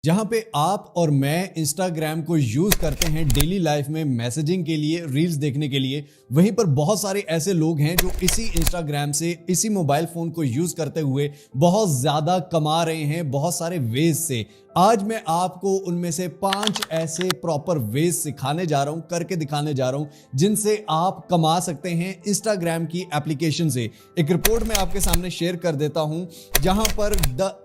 जहां पे आप और मैं इंस्टाग्राम को यूज करते हैं डेली लाइफ में मैसेजिंग के लिए, रील्स देखने के लिए, वहीं पर बहुत सारे ऐसे लोग हैं जो इसी इंस्टाग्राम से, इसी मोबाइल फोन को यूज करते हुए बहुत ज्यादा कमा रहे हैं बहुत सारे वेज से। आज मैं आपको उनमें से 5 ऐसे प्रॉपर वेज सिखाने जा रहा हूं, करके दिखाने जा रहा हूं, जिनसे आप कमा सकते हैं इंस्टाग्राम की एप्लीकेशन से। एक रिपोर्ट मैं आपके सामने शेयर कर देता हूं, जहां पर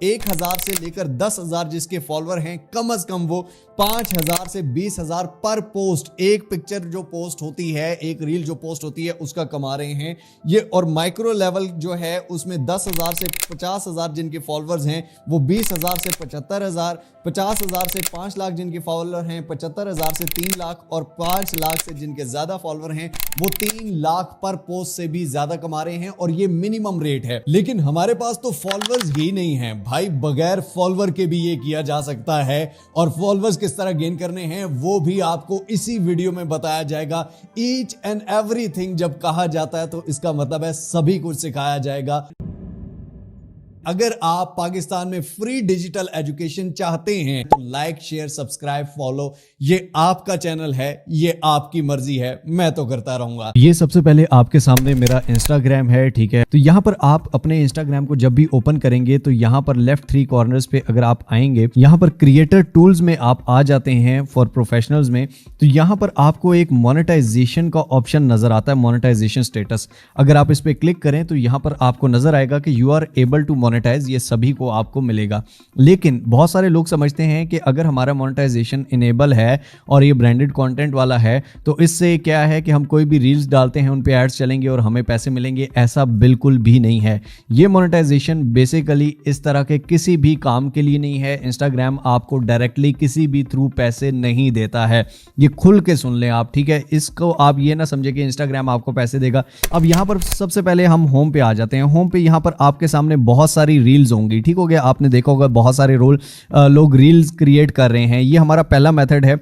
1000 से लेकर 10,000 जिसके फॉलोअर हैं, कम से कम वो 5,000 से 20,000 पर पोस्ट, एक पिक्चर जो पोस्ट होती है, एक रील जो पोस्ट होती है, उसका कमा रहे हैं ये। और माइक्रो लेवल जो है उसमें 10,000 से 50,000 जिनके फॉलोअर्स हैं वो 20,000 से 75,000, 50,000 से 5 लाख जिनके फॉलोअर हैं 75,000 से 3 लाख, और 5 लाख से जिनके ज्यादा फॉलोअर हैं वो 3 लाख पर पोस्ट से भी ज्यादा कमा रहे हैं। और ये मिनिमम रेट है, लेकिन हमारे पास तो फॉलोअर्स ही नहीं है भाई, बगैर फॉलोअर के भी ये किया जा सकता है। और फॉलोअर्स किस तरह गेन करने हैं वो भी आपको इसी वीडियो में बताया जाएगा। ईच एंड एवरीथिंग जब कहा जाता है तो इसका मतलब है सभी कुछ सिखाया जाएगा। अगर आप पाकिस्तान में फ्री डिजिटल एजुकेशन चाहते हैं तो लाइक, शेयर, सब्सक्राइब, फॉलो, ये आपका चैनल है, ये आपकी मर्जी है, मैं तो करता रहूंगा। ये सबसे पहले आपके सामने मेरा इंस्टाग्राम है, ठीक है। तो यहां पर आप अपने इंस्टाग्राम को जब भी ओपन करेंगे तो यहां पर लेफ्ट 3 कॉर्नर्स पे अगर आप आएंगे, यहां पर क्रिएटर टूल्स में आप आ जाते हैं फॉर प्रोफेशनल्स में, तो यहां पर आपको एक मोनेटाइजेशन का ऑप्शन नजर आता है, मोनेटाइजेशन स्टेटस। अगर आप इस पे क्लिक करें तो यहां पर आपको नजर आएगा कि you are able to monetise, ये सभी को आपको मिलेगा। लेकिन बहुत सारे लोग समझते हैं कि अगर हमारा मोनेटाइजेशन इनेबल है और ये ब्रांडेड कंटेंट वाला है तो इससे क्या है कि हम कोई भी रील्स डालते हैं उन पे एड्स चलेंगे और हमें पैसे मिलेंगे। ऐसा बिल्कुल भी नहीं है। ये मोनेटाइजेशन बेसिकली इस तरह के किसी भी काम के लिए नहीं है। इंस्टाग्राम आपको डायरेक्टली किसी भी थ्रू पैसे नहीं देता है, ये खुल के सुन लें आप, ठीक है। इसको आप ये ना समझे कि इंस्टाग्राम आपको पैसे देगा। अब यहां पर सबसे पहले हम होम पे आ जाते हैं। होम पे यहां पर आपके सामने बहुत सारी रील्स होंगी, ठीक हो गया। आपने देखा होगा बहुत सारे लोग रील्स क्रिएट कर रहे हैं। ये हमारा पहला मेथड है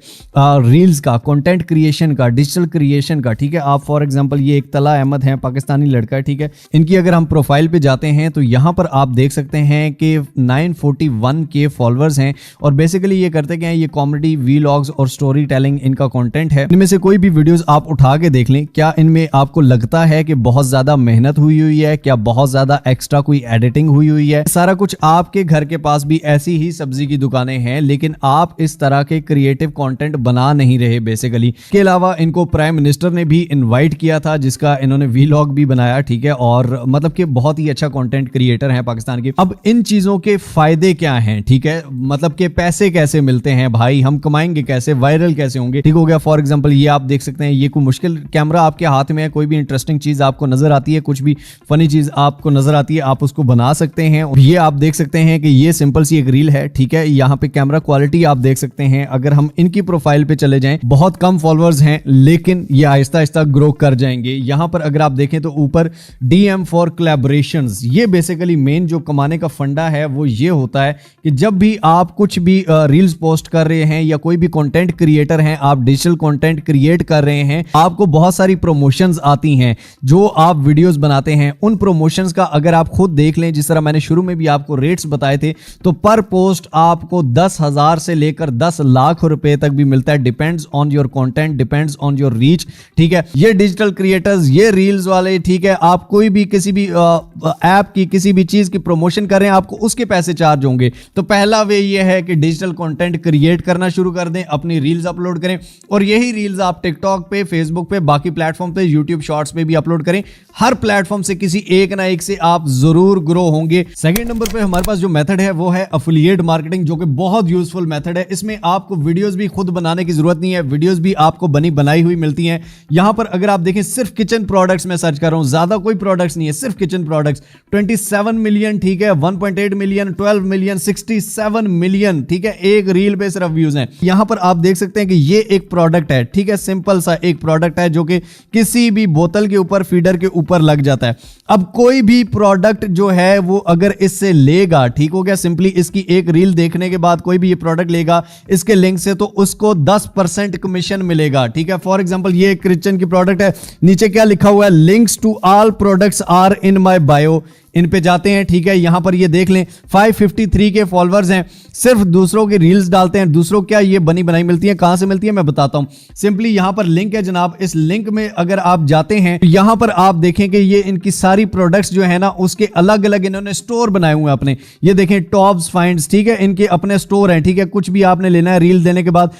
रील्स का, कंटेंट क्रिएशन का, डिजिटल क्रिएशन का, ठीक है। आप फॉर एग्जांपल ये एक तला अहमद है, पाकिस्तानी लड़का है, ठीक है। इनकी अगर हम प्रोफाइल पे जाते हैं तो यहां पर आप देख सकते हैं कि 941 के फॉलोअर्स हैं। और बेसिकली ये करते क्या है, ये कॉमेडी, वीलॉग्स और स्टोरी टेलिंग इनका कंटेंट है। इनमें से कोई भी वीडियोस आप उठा के देख लें, क्या इनमें आपको लगता है कि बहुत ज्यादा मेहनत हुई है, क्या बहुत ज्यादा एक्स्ट्रा कोई एडिटिंग हुई है? सारा कुछ आपके घर के पास भी ऐसी ही सब्जी की दुकानें हैं, लेकिन आप इस तरह के क्रिएटिव कंटेंट बना नहीं रहे बेसिकली। इसके अलावा इनको प्राइम मिनिस्टर ने भी इनवाइट किया था, जिसका इन्होंने वीलॉग भी बनाया, ठीक है। और मतलब कि बहुत ही अच्छा कंटेंट क्रिएटर है पाकिस्तान के। अब इन चीजों के फायदे क्या हैं, ठीक है, मतलब कि पैसे कैसे मिलते हैं भाई, हम कमाएंगे कैसे, वायरल कैसे होंगे, ठीक हो गया। फॉर एग्जांपल ये आप देख सकते हैं, ये कोई मुश्किल कैमरा आपके हाथ में है, कोई भी इंटरेस्टिंग चीज आपको नजर आती है, कुछ भी फनी चीज आपको नजर आती है, आप उसको बना सकते हैं। ये आप देख सकते हैं कि ये सिंपल सी एक रील है, ठीक है। यहाँ पे कैमरा क्वालिटी आप देख सकते हैं। अगर हम इनकी प्रोफाइल पे चले जाएं, बहुत कम फॉलोअर्स हैं, लेकिन ये आहिस्ता आहिस्ता ग्रो कर जाएंगे। यहाँ पर अगर आप देखें तो ऊपर DM फॉर कोलैबोरेशंस, ये बेसिकली मेन जो कमाने का फंडा है वो ये होता है कि जब भी आप कुछ भी रील्स पोस्ट कर रहे हैं या कोई भी कंटेंट क्रिएटर हैं, आप डिजिटल कंटेंट क्रिएट कर रहे हैं, आपको बहुत सारी प्रमोशंस आती हैं जो आप वीडियोस बनाते हैं। उन प्रमोशंस का अगर आप खुद देख लें, जिस तरह मैंने शुरू में भी आपको रेट्स बताए थे, तो पर पोस्ट आपको 10,000 से लेकर 10 लाख रुपए तक भी मिलता है। Depends on your content, depends on your reach, ठीक है। ये डिजिटल क्रिएटर्स, ये रील्स वाले, ठीक है, आप कोई भी किसी भी ऐप की, किसी भी चीज की प्रमोशन कर रहे हैं, आपको उसके पैसे चार्ज होंगे। तो पहला वे ये है कि डिजिटल कंटेंट क्रिएट करना शुरू कर दें, अपनी रील्स अपलोड करें, और यही रील्स आप टिकटॉक पे, फेसबुक पे, बाकी प्लेटफॉर्म पे, यूट्यूब शॉर्ट्स पे भी अपलोड करें। हर प्लेटफॉर्म से किसी एक ना एक से आप जरूर ग्रो होंगे। सेकंड नंबर पे हमारे पास जो मेथड है वो है एफिलिएट मार्केटिंग, जो कि बहुत यूजफुल मेथड है। इसमें आपको वीडियोस भी खुद बनाने की जरूरत नहीं है, वीडियोस भी आपको बनी बनाई हुई मिलती हैं। यहां पर अगर आप देखें, सिर्फ किचन प्रोडक्ट्स में सर्च कर रहा हूं, ज्यादा कोई प्रोडक्ट्स नहीं है, सिर्फ किचन प्रोडक्ट्स। 27 मिलियन, ठीक है, 1.8 मिलियन, 12 मिलियन, 67 मिलियन, ठीक है, एक रील पे सिर्फ व्यूज हैं। यहां पर आप देख सकते हैं कि ये एक प्रोडक्ट है, ठीक है, सिंपल सा एक प्रोडक्ट है जो कि किसी भी बोतल के ऊपर, फीडर के ऊपर लग जाता है। अब कोई भी प्रोडक्ट जो है वो अगर इससे लेगा, ठीक हो गया, सिंपली इसकी एक रील देखने के बाद कोई भी ये प्रोडक्ट लेगा इसके लिंक से, तो उसको 10% कमीशन मिलेगा, ठीक है। फॉर एग्जांपल ये किचन की प्रोडक्ट है, नीचे क्या लिखा हुआ है, links to all products are in my bio. इन पे जाते हैं, ठीक है। यहां पर ये देख लें 553 के फॉलोअर्स हैं, सिर्फ दूसरों के रील्स डालते हैं। दूसरों क्या ये बनी बनाई मिलती है, कहां से मिलती है मैं बताता हूं। सिंपली यहां पर लिंक है जनाब, इस लिंक में अगर आप जाते हैं तो यहां पर आप देखें कि ये इनकी सारी प्रोडक्ट्स जो है ना उसके अलग अलग इन्होंने स्टोर बनाए हुए हैं अपने। ये देखें टॉप्स फाइंड्स, ठीक है, इनके अपने स्टोर हैं, ठीक है। कुछ भी आपने लेना है रील देने के बाद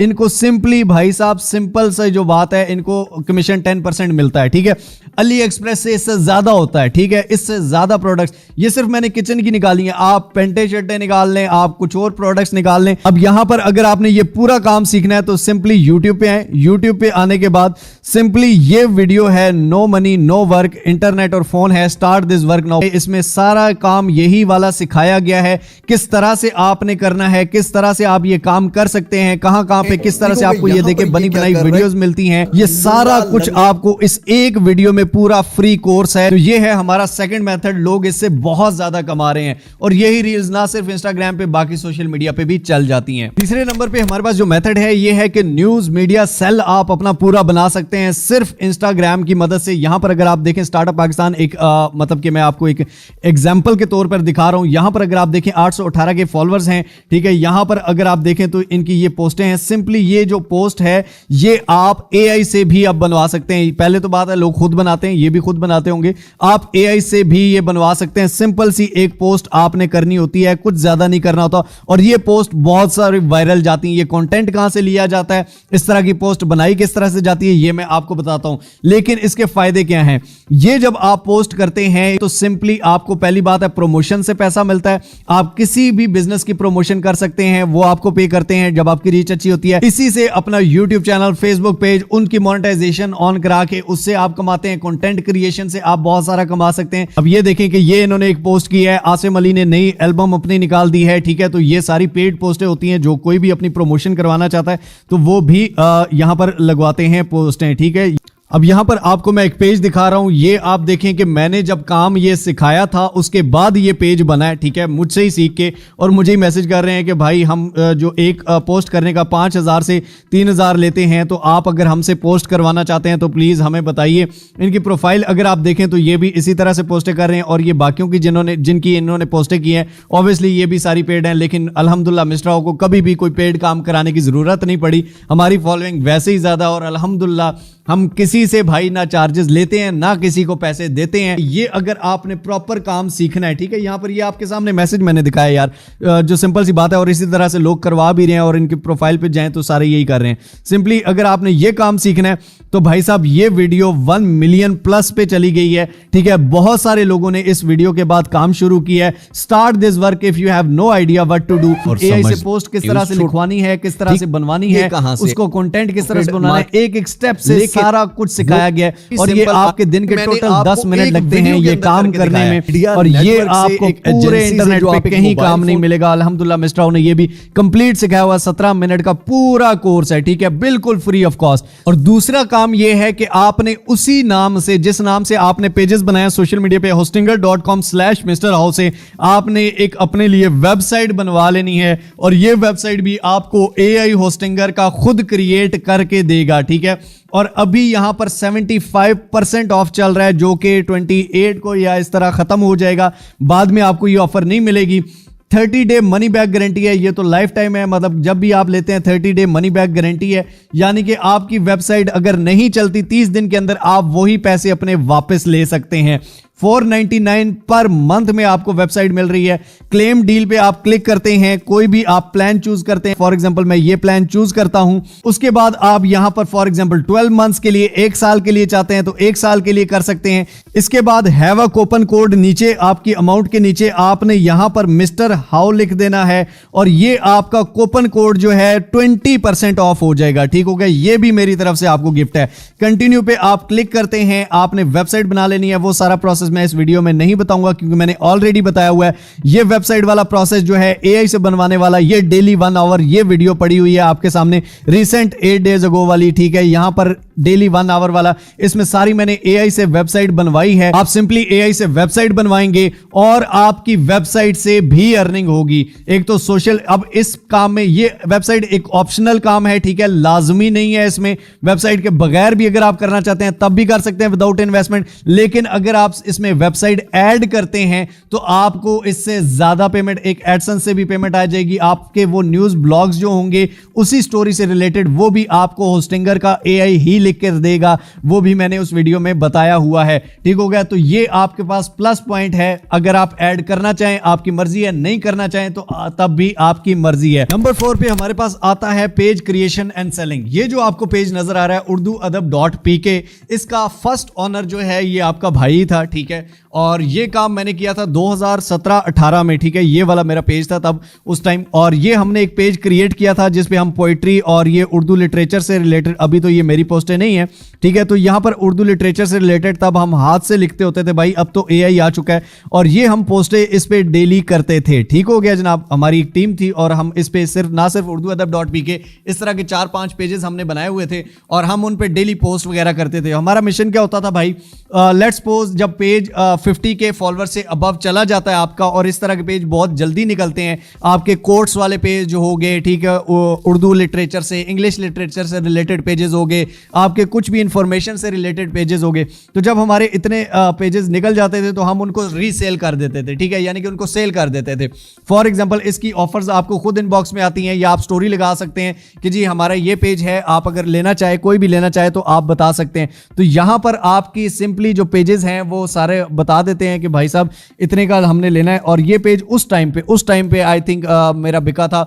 इनको सिंपली भाई साहब सिंपल से जो बात है, इनको कमीशन 10% मिलता है, ठीक है। अली एक्सप्रेस से इससे ज्यादा होता है, ठीक है, इससे ज्यादा प्रोडक्ट्स। ये सिर्फ मैंने किचन की निकाली है, आप पेंटे शर्टें निकाल लें, आप कुछ और प्रोडक्ट्स निकाल लें। अब यहां पर अगर आपने ये पूरा काम सीखना है तो सिंपली यूट्यूब पे आए। यूट्यूब पे आने के बाद सिंपली ये वीडियो है no money no work, internet और फोन है, स्टार्ट दिस वर्क नाउ। इसमें सारा काम यही वाला सिखाया गया है, किस तरह से आपने करना है, किस तरह से आप ये काम कर सकते हैं, कहां कहां पे किस तरह से आपको ये देखे बनी बनाई वीडियोस मिलती हैं। ये सारा कुछ आपको इस एक वीडियो में पूरा फ्री कोर्स है। तो ये है हमारा सेकंड मेथड, लोग इससे बहुत ज्यादा कमा रहे हैं और यही रील्स ना सिर्फ इंस्टाग्राम पे बाकी सोशल मीडिया पे भी चल जाती हैं। तीसरे नंबर पे हमारे पास जो मेथड है ये है कि न्यूज मीडिया सेल आप अपना पूरा बना सकते हैं सिर्फ इंस्टाग्राम की मदद से। यहां पर अगर आप देखें स्टार्टअप पाकिस्तान एक मतलब कि मैं आपको एक एग्जांपल के तौर पर दिखा रहा हूं। यहां पर अगर आप देखें 818 के फॉलोअर्स हैं, ठीक है। यहां पर अगर आप देखें तो इनकी ये पोस्टें हैं। सिंपली ये जो पोस्ट है ये आप एआई से भी अब बनवा सकते हैं। पहले तो बात है लोग खुद बनाते हैं, ये भी खुद बनाते होंगे, आप एआई से भी ये बनवा सकते हैं। सिंपल सी एक पोस्ट आपने करनी होती है, कुछ ज्यादा नहीं करना होता और ये पोस्ट बहुत सारी वायरल जाती है। ये कंटेंट कहां से लिया जाता है, इस तरह की पोस्ट बनाई किस तरह से जाती है, ये मैं आपको बताता हूं। लेकिन इसके फायदे क्या हैं, ये जब आप पोस्ट करते हैं तो सिंपली आपको पहली बात है प्रमोशन से पैसा मिलता है। आप किसी भी बिजनेस की प्रमोशन कर सकते हैं, वो आपको पे करते हैं जब आपकी रीच अच्छी होती है। इसी से अपना यूट्यूब चैनल, फेसबुक पेज, उनकी मोनेटाइजेशन ऑन करा के उससे आप कमाते हैं। कंटेंट क्रिएशन से आप बहुत सारा कमा सकते हैं। अब ये देखें कि ये इन्होंने एक पोस्ट की है, आसिम अली ने नई एल्बम अपनी निकाल दी है, ठीक है। तो ये सारी पेड पोस्टें होती हैं, जो कोई भी अपनी प्रमोशन करवाना चाहता है तो वो भी यहां पर लगवाते हैं पोस्टें, ठीक है। अब यहां पर आपको मैं एक पेज दिखा रहा हूं, ये आप देखें कि मैंने जब काम ये सिखाया था उसके बाद ये पेज बना है, ठीक है, मुझसे ही सीख के। और मुझे ही मैसेज कर रहे हैं कि भाई हम जो एक पोस्ट करने का 5000 से 3000 लेते हैं, तो आप अगर हमसे पोस्ट करवाना चाहते हैं तो प्लीज हमें बताइए। इनकी प्रोफाइल अगर आप देखें तो ये भी इसी तरह से पोस्टें कर रहे हैं और ये बाकियों की जिनकी इन्होंने पोस्टें की हैं ऑब्वियसली ये भी सारी पेड हैं। लेकिन अल्हम्दुलिल्लाह मिस्टर को कभी भी कोई पेड काम कराने की जरूरत नहीं पड़ी, हमारी फॉलोइंग वैसे ही ज्यादा और अल्हम्दुलिल्लाह हम किसी से भाई ना चार्जेस लेते हैं ना किसी को पैसे देते हैं। ये अगर आपने प्रॉपर काम सीखना है, ठीक है। यहां पर ये आपके सामने मैसेज मैंने दिखाया यार, जो सिंपल सी बात है और इसी तरह से लोग करवा भी रहे हैं और इनकी प्रोफाइल पे जाएं तो सारे यही कर रहे हैं। सिंपली अगर आपने ये काम सीखना है तो भाई साहब ये वीडियो 1 मिलियन प्लस पे चली गई है, ठीक है। बहुत सारे लोगों ने इस वीडियो के बाद काम शुरू किया है। Start this work if you have no idea what to do. AI से पोस्ट किस तरह से लिखवानी है, किस तरह से बनवानी है, उसको कंटेंट किस तरह से बनाना है, एक एक स्टेप से सारा कुछ सिखाया गया है। और ये आपके दिन के टोटल 10 मिनट लगते हैं ये काम करने में और ये आपको पूरे इंटरनेट पे कहीं काम नहीं मिलेगा। अल्हम्दुलिल्लाह मिस्टर ने ये भी कंप्लीट सिखाया हुआ 17 मिनट का पूरा कोर्स है, ठीक है, बिल्कुल फ्री ऑफ कॉस्ट। और दूसरा काम ये है कि आपने उसी नाम से, जिस नाम से आपने पेजेस बनाया सोशल मीडिया पे hostinger.com/mrhow से आपने एक अपने लिए वेबसाइट बनवा लेनी है और ये वेबसाइट भी आपको एआई होस्टिंगर का खुद क्रिएट करके देगा, ठीक है। और अभी यहां पर 75% ऑफ चल रहा है जो कि 28 को या इस तरह खत्म हो जाएगा, बाद में आपको ये ऑफर नहीं मिलेगी। 30 डे मनी बैक गारंटी है, ये तो लाइफ टाइम है, मतलब जब भी आप लेते हैं 30 डे मनी बैक गारंटी है, यानी कि आपकी वेबसाइट अगर नहीं चलती 30 दिन के अंदर आप वही पैसे अपने वापस ले सकते हैं। 499 पर मंथ में आपको वेबसाइट मिल रही है। क्लेम डील पे आप क्लिक करते हैं, कोई भी आप प्लान चूज करते हैं, फॉर एग्जांपल मैं ये प्लान चूज करता हूं, उसके बाद आप यहां पर फॉर एग्जांपल 12 मंथ्स के लिए, 1 साल के लिए चाहते हैं तो 1 साल के लिए कर सकते हैं। इसके बाद हैव अ कूपन कोड, नीचे आपकी अमाउंट के नीचे आपने यहां पर मिस्टर हाउ लिख देना है और ये आपका कूपन कोड जो है 20% ऑफ हो जाएगा, ठीक हो गया। ये भी मेरी तरफ से आपको गिफ्ट है। कंटिन्यू पे आप क्लिक करते हैं, आपने वेबसाइट बना लेनी है। वो सारा प्रोसेस मैं इस वीडियो में नहीं बताऊंगा क्योंकि मैंने ऑलरेडी बताया हुआ है। ये वेबसाइट वाला प्रोसेस जो है एआई से बनवाने वाला, ये डेली 1 आवर ये वीडियो पड़ी हुई है आपके सामने, रिसेंट 8 डेज अगो वाली, ठीक है। यहां पर डेली 1 आवर वाला, इसमें सारी मैंने एआई से वेबसाइट बनवाई है। आप सिंपली एआई से वेबसाइट बनवाएंगे और आपकी वेबसाइट से भी अर्निंग होगी। एक तो सोशल, अब इस काम में ये वेबसाइट एक ऑप्शनल काम है, ठीक है, लाजमी नहीं है। इसमें वेबसाइट के बगैर भी अगर आप करना चाहते हैं तब भी कर सकते हैं विदाउट इन्वेस्टमेंट। लेकिन अगर आप इसमें वेबसाइट ऐड करते हैं तो आपको इससे ज्यादा पेमेंट, एक एडसेंस से भी पेमेंट आ जाएगी। आपके वो न्यूज ब्लॉग्स जो होंगे उसी स्टोरी से रिलेटेड वो भी आपको होस्टिंगर का एआई ही लिख कर देगा, वो भी मैंने उस वीडियो में बताया हुआ है। ठीक हो गया, तो ये आपके पास प्लस पॉइंट है। अगर आप ऐड करना चाहें आपकी मर्जी है, नहीं करना चाहें तो तब भी आपकी मर्जी है। नंबर 4 पे हमारे पास आता है पेज क्रिएशन एंड सेलिंग। ये जो आपको पेज नजर आ रहा है urduadab.pk, इसका फर्स्ट ऑनर जो है ये आपका भाई था। ठीक है, और ये काम मैंने किया था 2017-18 में। ठीक है, ये वाला मेरा पेज था तब उस टाइम, और ये हमने एक पेज क्रिएट किया था जिसपे हम पोइट्री और ये उर्दू लिटरेचर से रिलेटेड, अभी तो ये मेरी पोस्टें नहीं है। ठीक है, तो यहां पर उर्दू लिटरेचर से रिलेटेड तब हम हाथ से लिखते होते थे भाई, अब तो एआई आ चुका है, और ये हम पोस्टें इस पे डेली करते थे। ठीक हो गया जनाब, हमारी एक टीम थी और हम इस पे ना सिर्फ urduadab.pk, इस तरह के 4-5 पेजेस हमने बनाए हुए थे और हम उन पे डेली पोस्ट वगैरह करते थे। हमारा मिशन क्या होता था भाई, लेट्स सपोज जब पेज 50 के फॉलोअर से अबव चला जाता है आपका, और इस तरह के पेज बहुत जल्दी निकलते हैं आपके, कोट्स वाले पेज जो हो गए, ठीक है, उर्दू लिटरेचर से, इंग्लिश लिटरेचर से रिलेटेड पेजेस हो गए, आपके कुछ भी इंफॉर्मेशन से रिलेटेड पेजेस हो गए, तो जब हमारे इतने पेजेस निकल जाते थे तो हम उनको रीसेल कर देते थे। ठीक है, यानी कि उनको सेल कर देते थे। फॉर एग्जांपल इसकी ऑफर्स आपको खुद इनबॉक्स में आती हैं, या आप स्टोरी लगा सकते हैं कि जी हमारा ये पेज है, आप अगर लेना चाहे, कोई भी लेना चाहे तो आप बता सकते हैं। तो यहां पर आपकी सिंपली जो पेजेस हैं वो सारे बता देते हैं कि भाई साहब इतने का हमने लेना है। और ये पेज उस टाइम पे आई थिंक मेरा बिका था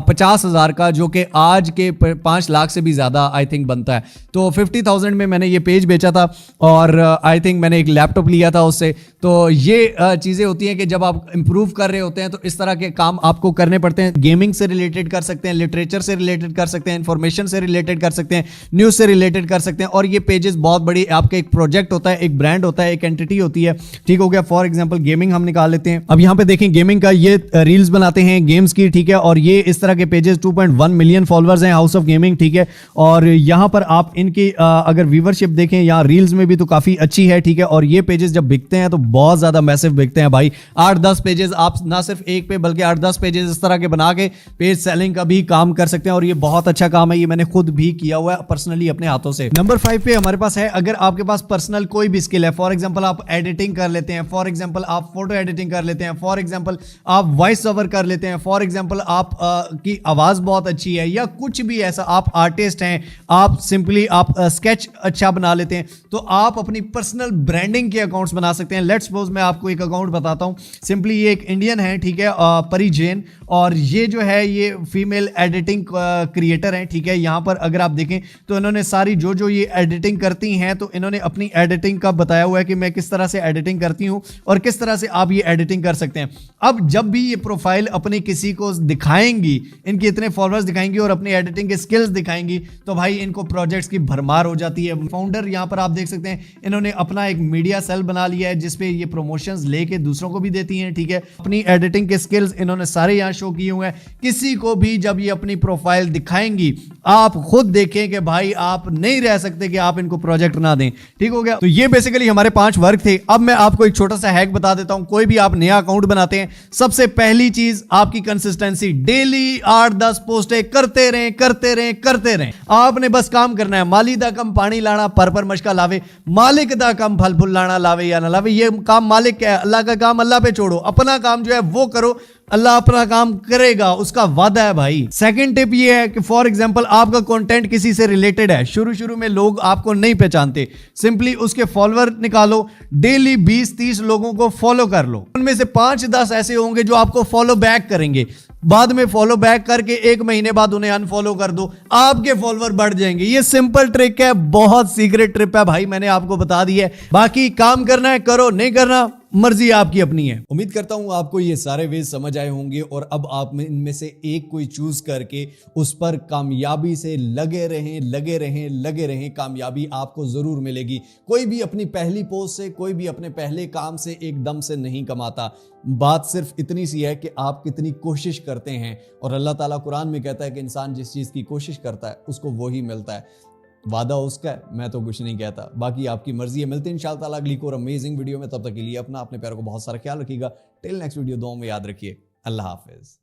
50,000 का, जो कि आज के 5 लाख से भी ज्यादा आई थिंक बनता है। तो 50,000 में मैंने ये पेज बेचा था, और आई थिंक मैंने एक लैपटॉप लिया था उससे। तो ये चीजें होती हैं कि जब आप इंप्रूव कर रहे होते हैं तो इस तरह के काम आपको करने पड़ते हैं। गेमिंग से रिलेटेड कर सकते हैं, लिटरेचर से रिलेटेड कर सकते हैं, इंफॉर्मेशन से रिलेटेड कर सकते हैं, न्यूज से रिलेटेड कर सकते हैं। और ये पेजेस बहुत बड़ी आपका एक प्रोजेक्ट होता है, एक ब्रांड होता है, एक एंटिटी होती है। ठीक हो गया, फॉर एग्जांपल गेमिंग हम निकाल लेते हैं। अब यहां पे देखें, गेमिंग का ये रील्स बनाते हैं गेम्स की। ठीक है, और ये इस तरह के पेजेस 2.1 मिलियन फॉलोअर्स हैं, हाउस ऑफ गेमिंग। ठीक है, और यहां पर आप इनकी अगर व्यूवरशिप देखें यहाँ रील्स में भी तो काफी अच्छी है। ठीक है, और ये पेजेस जब बिकते हैं तो बहुत ज्यादा मैसिव बिकते हैं भाई। 8-10 पेजेस आप ना सिर्फ एक पे बल्कि 8-10 पेजेस इस तरह के बना के पेज सेलिंग का भी काम कर सकते हैं, और ये बहुत अच्छा काम है। ये मैंने खुद भी किया हुआ है पर्सनली अपने हाथों से। नंबर 5 पे हमारे पास है, अगर आपके पास पर्सनल कोई भी स्किल है, फॉर एग्जांपल आप एडिटिंग कर लेते हैं, फॉर एग्जांपल आप फोटो एडिटिंग कर लेते हैं, फॉर एग्जांपल आप वॉइस ओवर कर लेते हैं, फॉर एग्जांपल आप की आवाज बहुत अच्छी है, या कुछ भी ऐसा, आप आर्टिस्ट हैं, आप सिंपली आप स्केच अच्छा बना लेते हैं, तो आप अपनी पर्सनल ब्रांडिंग के अकाउंट्स बना सकते हैं। लेट्स सपोज मैं आपको एक अकाउंट बताता हूं। सिंपली ये एक इंडियन है, ठीक है, परी जैन, और ये जो है ये फीमेल एडिटिंग क्रिएटर हैं। ठीक है, यहां पर अगर आप देखें तो इन्होंने सारी जो ये एडिटिंग करती हैं, तो इन्होंने अपनी एडिटिंग का बताया हुआ है कि मैं किस तरह से एडिटिंग करती हूं और किस तरह से आप ये एडिटिंग कर सकते हैं। अब जब भी ये प्रोफाइल अपनी किसी को दिखाएंगी, इनके इतने फॉलोअर्स दिखाएंगी और अपनी एडिटिंग के स्किल्स दिखाएंगी, तो भाई इनको प्रोजेक्ट्स की भरमार हो जाती है। फाउंडर यहां पर आप देख सकते हैं, इन्होंने अपना एक मीडिया सेल बना लिया है जिसपे ये प्रमोशंस लेके दूसरों को भी देती हैं। ठीक है, अपनी एडिटिंग के स्किल्स इन्होंने सारे यहां शो किए हुए हैं। किसी को भी जब ये अपनी प्रोफाइल दिखाएंगी, आप खुद देखें कि भाई आप नहीं रह सकते कि आप इनको प्रोजेक्ट ना दें। ठीक हो गया, तो ये बेसिकली हमारे 5 वर्क थे। अब मैं आपको एक छोटा सा हैक बता देता हूं। कोई भी आप नया अकाउंट बनाते हैं, सबसे पहली चीज आपकी कंसिस्टेंसी। डेली 8-10 पोस्टें करते रहें। आपने बस काम करना है। माली दा कम पानी लाना पर मशका लावे, मालिक दा कम फल फूल लाना लावे या ना लावे। ये काम मालिक का है, अल्लाह का काम अल्लाह पे छोड़ो। अपना काम जो है वो करो, अल्लाह अपना काम करेगा, उसका वादा है भाई। सेकंड टिप ये है कि फॉर एग्जांपल आपका कंटेंट किसी से रिलेटेड है, शुरू में लोग आपको नहीं पहचानते, सिंपली उसके फॉलोअर निकालो, डेली 20-30 लोगों को फॉलो कर लो। उनमें से 5-10 ऐसे होंगे जो आपको फॉलो बैक करेंगे, बाद में फॉलो बैक करके 1 महीने बाद उन्हें अनफॉलो कर दो, आपके फॉलोअर बढ़ जाएंगे। ये सिंपल ट्रिक है, बहुत सीक्रेट ट्रिप है भाई, मैंने आपको बता दी है। बाकी काम करना है करो, नहीं करना मर्जी आपकी अपनी है। उम्मीद करता हूं आपको ये सारे वेज समझ आए होंगे, और अब आप इनमें से एक कोई चूज करके उस पर कामयाबी से लगे रहें। कामयाबी आपको जरूर मिलेगी। कोई भी अपनी पहली पोस्ट से, कोई भी अपने पहले काम से एकदम से नहीं कमाता। बात सिर्फ इतनी सी है कि आप कितनी कोशिश करते हैं, और अल्लाह ताला कुरान में कहता है कि इंसान जिस चीज की कोशिश करता है उसको वही मिलता है। वादा उसका है, मैं तो कुछ नहीं कहता, बाकी आपकी मर्जी है। मिलते हैं इंशाअल्लाह ताला अगली को और अमेजिंग वीडियो में। तब तक के लिए अपने प्यारों को बहुत सारा ख्याल रखिएगा। टिल नेक्स्ट वीडियो, दुआ में याद रखिए। अल्लाह हाफिज।